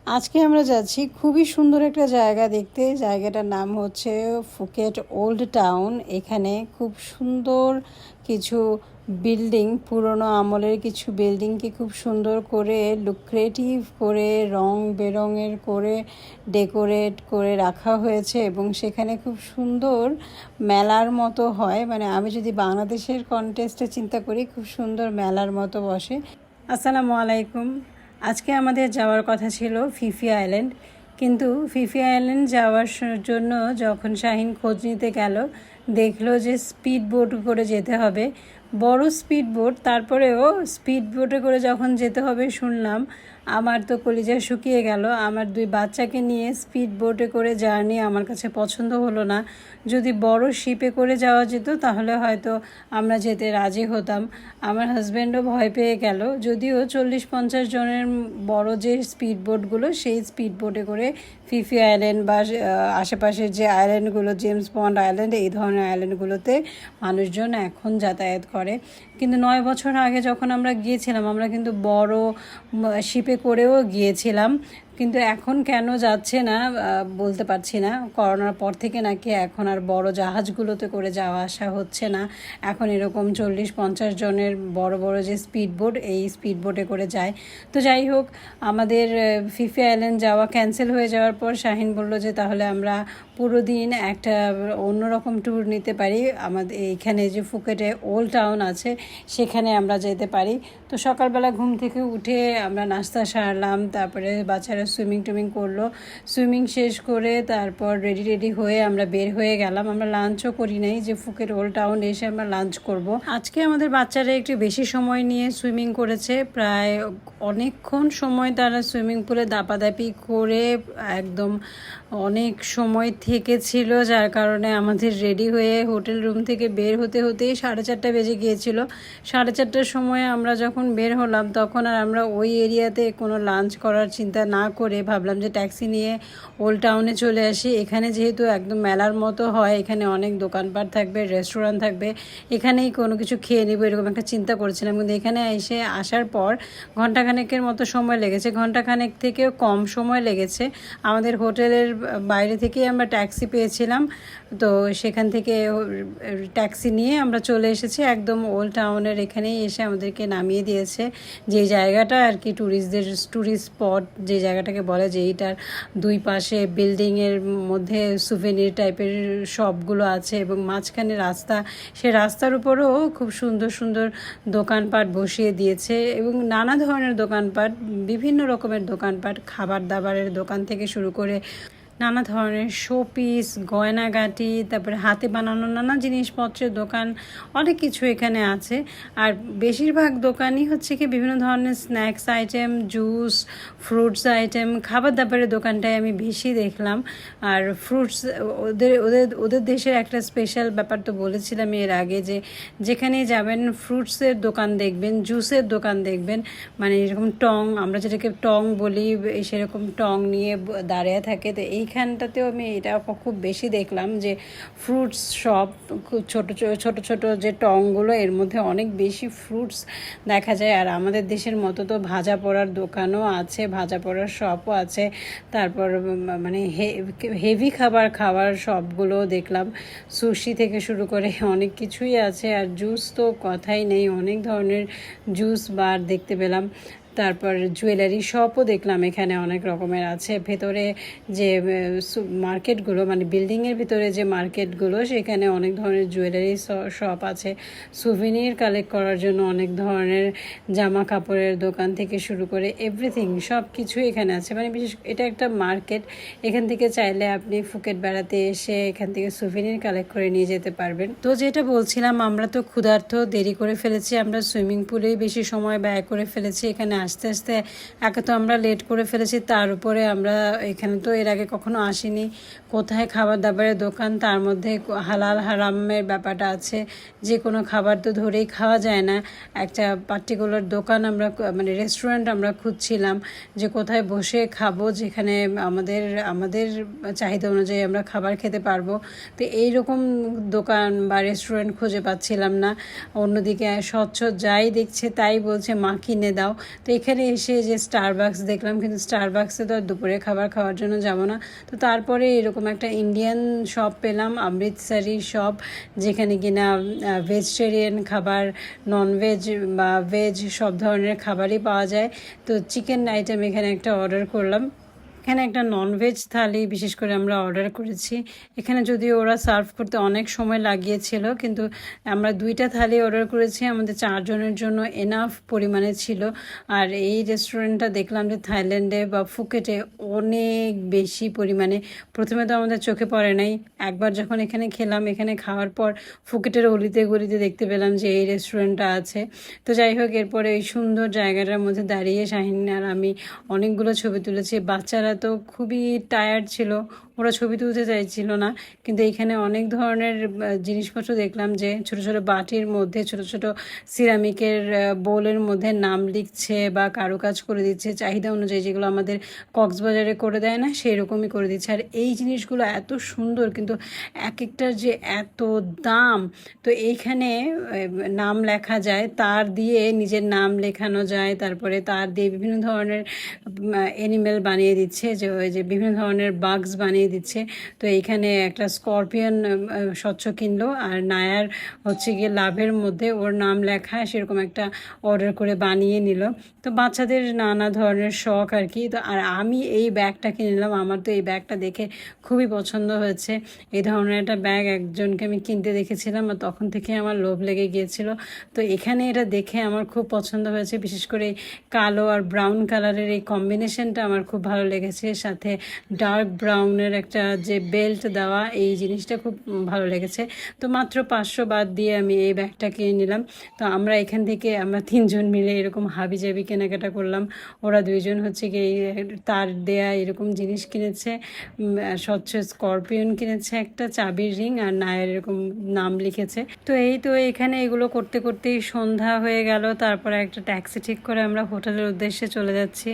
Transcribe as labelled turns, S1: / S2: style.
S1: আজকে আমরা যাচ্ছি খুবই সুন্দর একটা জায়গা দেখতে। জায়গাটার নাম হচ্ছে ফুকেট ওল্ড টাউন। এখানে খুব সুন্দর কিছু বিল্ডিং, পুরনো আমলের কিছু বিল্ডিংকে খুব সুন্দর করে লুক্রেটিভ করে রং বেরঙের করে ডেকোরেট করে রাখা হয়েছে এবং সেখানে খুব সুন্দর মেলার মতো হয়। মানে আমি যদি বাংলাদেশের কনটেক্সটে চিন্তা করি, খুব সুন্দর মেলার মতো বসে। আসসালামু আলাইকুম। আজকে আমাদের যাওয়ার কথা ছিল ফিফি আইল্যান্ড, কিন্তু ফিফি আইল্যান্ড যাওয়ার জন্য যখন শাহিন খোঁজ নিতে গেল, দেখলো যে স্পিড বোট করে যেতে হবে, বড় স্পিড বোট। তারপরেও স্পিড বোটে করে যখন যেতে হবে শুনলাম, আমার তো কলিজা শুকিয়ে গেল। আমার দুই বাচ্চাকে নিয়ে স্পিড বোটে করে জার্নি আমার কাছে পছন্দ হলো না। যদি বড় শিপে করে যাওয়া যেত তাহলে হয়তো আমরা যেতে রাজি হতাম। আমার হাজব্যান্ডও ভয় পেয়ে গেল। যদিও 40-50 জনের বড় যে স্পিড বোটগুলো, সেই স্পিড বোটে করে ফিফি আইল্যান্ড বা আশেপাশের যে আইল্যান্ডগুলো, জেমস বন্ড আইল্যান্ড, এই ধরনের আইল্যান্ডগুলোতে মানুষজন এখন যাতায়াত করে। কিন্তু 9 বছর আগে যখন আমরা গিয়েছিলাম, আমরা কিন্তু বড় শিপে করেও গিয়েছিলাম। কিন্তু এখন কেন যাচ্ছে না বলতে পারছি না। করোনার পর থেকে নাকি এখন আর বড় জাহাজগুলোতে করে যাওয়া আসা হচ্ছে না। এখন এরকম 40-50 জনের বড় বড় যে স্পিড বোট, এই স্পিড বোটে করে যায়। তো যাই হোক, আমাদের ফিফি আইল্যান্ড যাওয়া ক্যান্সেল হয়ে যাওয়ার পর শাহিন বলল যে তাহলে আমরা পুরো দিন একটা অন্যরকম ট্যুর নিতে পারি। আমাদের এইখানে যে ফুকেটে ওল্ড টাউন আছে, সেখানে আমরা যেতে পারি। তো সকালবেলা ঘুম থেকে উঠে আমরা নাস্তা সারলাম, তারপরে বাচ্চারা সুইমিং করলো। সুইমিং শেষ করে তারপর রেডি হয়ে আমরা বের হয়ে গেলাম। আমরা লাঞ্চও করি নাই, যে ফুকেট ওল্ড টাউন এসে আমরা লাঞ্চ করব। আজকে আমাদের বাচ্চারা একটু বেশি সময় নিয়ে সুইমিং করেছে, প্রায় অনেকক্ষণ সময় তারা সুইমিং পুলে দাপাদাপি করে একদম অনেক সময় থেকেছিল, যার কারণে আমাদের রেডি হয়ে হোটেল রুম থেকে বের হতেই 4:30 বেজে গিয়েছিল। 4:30টার সময় আমরা যখন বের হলাম, তখন আর আমরা ওই এরিয়াতে কোনো লাঞ্চ করার চিন্তা না করে ভাবলাম যে ট্যাক্সি নিয়ে ওল্ড টাউনে চলে আসি। এখানে যেহেতু একদম মেলার মতো হয়, এখানে অনেক দোকানপাট থাকবে, রেস্টুরেন্ট থাকবে, এখানেই কোনো কিছু খেয়ে নেবো এরকম একটা চিন্তা করেছিলাম। কিন্তু এখানে এসে আসার পর ঘন্টাখানেকের মতো সময় লেগেছে, ঘন্টাখানেক থেকেও কম সময় লেগেছে। আমাদের হোটেলের বাইরে থেকেই আমরা ট্যাক্সি পেয়েছিলাম, তো সেখান থেকে ট্যাক্সি নিয়ে আমরা চলে এসেছি একদম ওল্ড টাউনের এখানেই এসে আমাদেরকে নামিয়ে দিয়েছে। যে জায়গাটা আর কি ট্যুরিস্ট স্পট, যে জায়গাটাকে বলে, যে এইটার দুই পাশে বিল্ডিংয়ের মধ্যে সুভেনির টাইপের শপগুলো আছে এবং মাঝখানে রাস্তা, সে রাস্তার উপরেও খুব সুন্দর সুন্দর দোকানপাট বসিয়ে দিয়েছে এবং নানা ধরনের দোকানপাট, বিভিন্ন রকমের দোকানপাট, খাবার দাবারের দোকান থেকে শুরু করে নানা ধরনের শোপিস, গয়নাগাটি, তারপরে হাতে বানানো নানা জিনিসপত্রের দোকান, অনেক কিছু এখানে আছে। আর বেশিরভাগ দোকানই হচ্ছে কি বিভিন্ন ধরনের snacks item, juice, fruits item, খাবার দাবারের দোকানটায় আমি বেশি দেখলাম। আর ফ্রুটস, ওদের ওদের ওদের দেশের একটা স্পেশাল ব্যাপার তো বলেছিলাম এর আগে, যে যেখানেই যাবেন ফ্রুটসের দোকান দেখবেন, জুসের দোকান দেখবেন, মানে এরকম টং, আমরা যেটাকে টং বলি, সেরকম টং নিয়ে দাঁড়িয়ে থাকে। তো এইখানটাতেও আমি এটা খুব বেশি দেখলাম যে ফ্রুটস শপ, খুব ছোট যে টংগুলো, এর মধ্যে অনেক বেশি ফ্রুটস দেখা যায়। আর আমাদের দেশের মতো তো ভাজা পোড়ার দোকানও আছে, ভাজা পোড়ার শপও আছে। তারপর মানে হেভি খাবার শপগুলো দেখলাম, সুশি থেকে শুরু করে অনেক কিছুই আছে। আর জুস তো কথাই নেই, অনেক ধরনের জুস বার দেখতে পেলাম। তারপর জুয়েলারি শপও দেখলাম এখানে অনেক রকমের আছে। ভেতরে যে মার্কেটগুলো, মানে বিল্ডিংয়ের ভিতরে যে মার্কেটগুলো, সেখানে অনেক ধরনের জুয়েলারি শপ আছে। সুভিনির কালেক্ট করার জন্য অনেক ধরনের জামা কাপড়ের দোকান থেকে শুরু করে এভরিথিং, সব কিছু এখানে আছে। মানে বিশেষ এটা একটা মার্কেট, এখান থেকে চাইলে আপনি ফুকেট বেড়াতে এসে এখান থেকে সুভিনির কালেক্ট করে নিয়ে যেতে পারবেন। তো যেটা বলছিলাম, আমরা তো ক্ষুধার্ত, দেরি করে ফেলেছি, আমরা সুইমিং পুলেই বেশি সময় ব্যয় করে ফেলেছি। এখানে আস্তে আস্তে একে তো আমরা লেট করে ফেলেছি, তার উপরে আমরা এখানে তো এর আগে কখনো আসিনি। কোথায় খাবার দাবারের দোকান, তার মধ্যে হালাল হারামের ব্যাপারটা আছে, যে কোনো খাবার তো ধরেই খাওয়া যায় না। একটা পার্টিকুলার দোকান আমরা, মানে রেস্টুরেন্ট আমরা খুঁজছিলাম যে কোথায় বসে খাবো, যেখানে আমাদের চাহিদা অনুযায়ী আমরা খাবার খেতে পারবো। তো এইরকম দোকান বা রেস্টুরেন্ট খুঁজে পাচ্ছিলাম না। অন্যদিকে স্বচ্ছ যাই দেখছে তাই বলছে মা কিনে দাও। তো এখানে এসে যে স্টারবাকস দেখলাম, কিন্তু স্টারবাক্সে তো আর দুপুরে খাবার খাওয়ার জন্য যাব না। তো তারপরে এরকম একটা ইন্ডিয়ান শপ পেলাম, অমৃতসরি শপ, যেখানে কিনা ভেজিটেরিয়ান খাবার, ননভেজ বা ভেজ সব ধরনের খাবারই পাওয়া যায়। তো চিকেন আইটেম এখানে একটা অর্ডার করলাম। এখানে একটা ননভেজ থালি বিশেষ করে আমরা অর্ডার করেছি। এখানে যদিও ওরা সার্ভ করতে অনেক সময় লাগিয়েছিল, কিন্তু আমরা 2টা থালি অর্ডার করেছি, আমাদের 4 জনের জন্য এনাফ পরিমাণে ছিল। আর এই রেস্টুরেন্টটা দেখলাম যে থাইল্যান্ডে বা ফুকেটে অনেক বেশি পরিমাণে, প্রথমে তো আমাদের চোখে পড়ে নাই, একবার যখন এখানে খেলাম, এখানে খাওয়ার পর ফুকেটের অলিতে গলিতে দেখতে পেলাম যে এই রেস্টুরেন্টটা আছে। তো যাই হোক, এরপরে এই সুন্দর জায়গাটার মধ্যে দাঁড়িয়ে শাহিন আর আমি অনেকগুলো ছবি তুলেছি। বাচ্চারা তো খুবই টায়ার্ড ছিল, ওরা ছবি তুলতে চাইছিল না, কিন্তু এখানে অনেক ধরনের জিনিসপত্র দেখলাম যে ছোট ছোট বাটির মধ্যে ছোট ছোট সিরামিকের বোলের মধ্যে নাম লিখছে বা কারুকাজ করে দিচ্ছে চাহিদা অনুযায়ী, যেগুলো আমাদের কক্সবাজারে করে দেয় না, সেই রকমই করে দিচ্ছে। আর এই জিনিসগুলো এত সুন্দর, কিন্তু এক একটার যে এত দাম। তো এইখানে নাম লেখা যায়, তার দিয়ে নিজের নাম লেখানো যায়, তারপরে তার দিয়ে বিভিন্ন ধরনের অ্যানিমেল বানিয়ে দিচ্ছে, যে ওই যে বিভিন্ন ধরনের বাগস বানিয়ে দিচ্ছে। তো এইখানে একটা স্করপিয়ন স্বচ্ছ কিনলো, আর নায়ার হচ্ছে গিয়ে লাভের মধ্যে ওর নাম লেখা সেরকম একটা অর্ডার করে বানিয়ে নিল। তো বাচ্চাদের নানা ধরনের শখ আর কি। তো আর আমি এই ব্যাগটা কিনে নিলাম, আমার তো এই ব্যাগটা দেখে খুবই পছন্দ হয়েছে। এই ধরনের একটা ব্যাগ একজনকে আমি কিনতে দেখেছিলাম, আর তখন থেকে আমার লোভ লেগে গিয়েছিল। তো এখানে এটা দেখে আমার খুব পছন্দ হয়েছে, বিশেষ করে কালো আর ব্রাউন কালারের এই কম্বিনেশনটা আমার খুব ভালো লেগেছে। সাথে ডার্ক ব্রাউনের একটা যে বেল্ট দেওয়া, এই জিনিসটা খুব ভালো লেগেছে। তো মাত্র 500 বাদ দিয়ে আমি এই ব্যাগটা কিনে নিলাম। তো আমরা এখান থেকে আমরা 3জন মিলে এরকম হাবিজাবি কেনাকাটা করলাম। ওরা 2জন হচ্ছে কি তার দেয়া এরকম জিনিস কিনেছে, স্বচ্ছ স্করপিয়ন কিনেছে একটা চাবির রিং, আর নায়ের এরকম নাম লিখেছে। তো এই তো এখানে এগুলো করতে করতেই সন্ধ্যা হয়ে গেল। তারপরে একটা ট্যাক্সি ঠিক করে আমরা হোটেলের উদ্দেশ্যে চলে যাচ্ছি।